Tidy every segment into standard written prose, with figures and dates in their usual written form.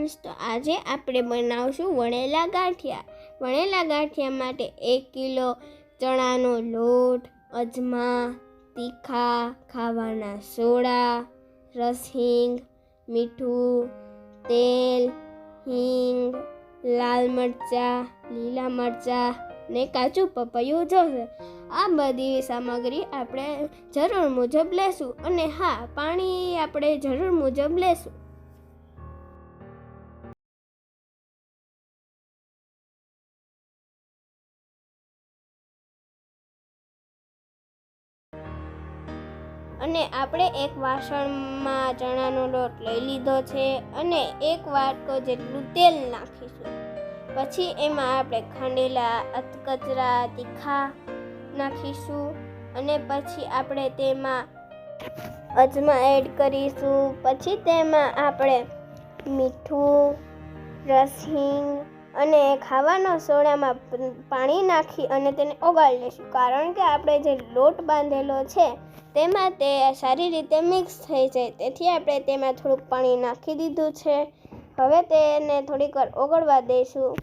Friends, તો આજે આપણે બનાવશું વણેલા ગાંઠિયા. વણેલા ગાંઠિયા માટે 1 કિલો ચણાનો લોટ, અજમા, તીખા, ખાવાના સોડા, રસ હિંગ, મીઠું, તેલ, હિંગ, લાલ મરચાં, લીલા મરચાં ને કાચું પપૈયું જોશે. આ બધી સામગ્રી આપણે જરૂર મુજબ લેશું અને હા, પાણી આપણે જરૂર મુજબ લેશું. અને આપણે એક વાસણમાં ચણાનો લોટ લઈ લીધો છે અને 1 વાટકો જેટલું તેલ નાખીશું. પછી એમાં આપણે ખાંડેલા અધકચરા તીખા નાખીશું અને પછી આપણે તેમાં અજમા એડ કરીશું. પછી તેમાં આપણે મીઠું, રસ હિંગ અને ખાવાનો સોડામાં પાણી નાખી અને તેને ઓગાળી લઈશું, કારણ કે આપણે જે લોટ બાંધેલો છે તેમાં તે સારી રીતે મિક્સ થઈ જાય. તેથી આપણે તેમાં થોડુંક પાણી નાખી દીધું છે. હવે તેને થોડીક વાર ઓગળવા દઈશું.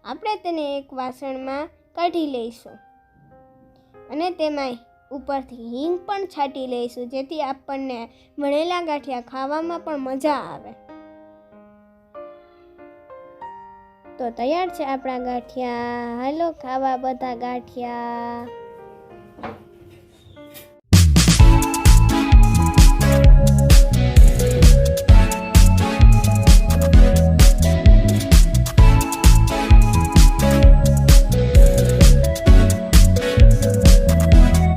આપણે તેને એક વાસણમાં કાઢી લઈશું અને તેમાં ઉપરથી હિંગ પણ છાંટી લઈશું, જેથી આપણને વણેલા ગાંઠિયા ખાવામાં પણ મજા આવે. તો તૈયાર છે આપણા ગાંઠિયા. હાલો ખાવા બધા ગાંઠિયા.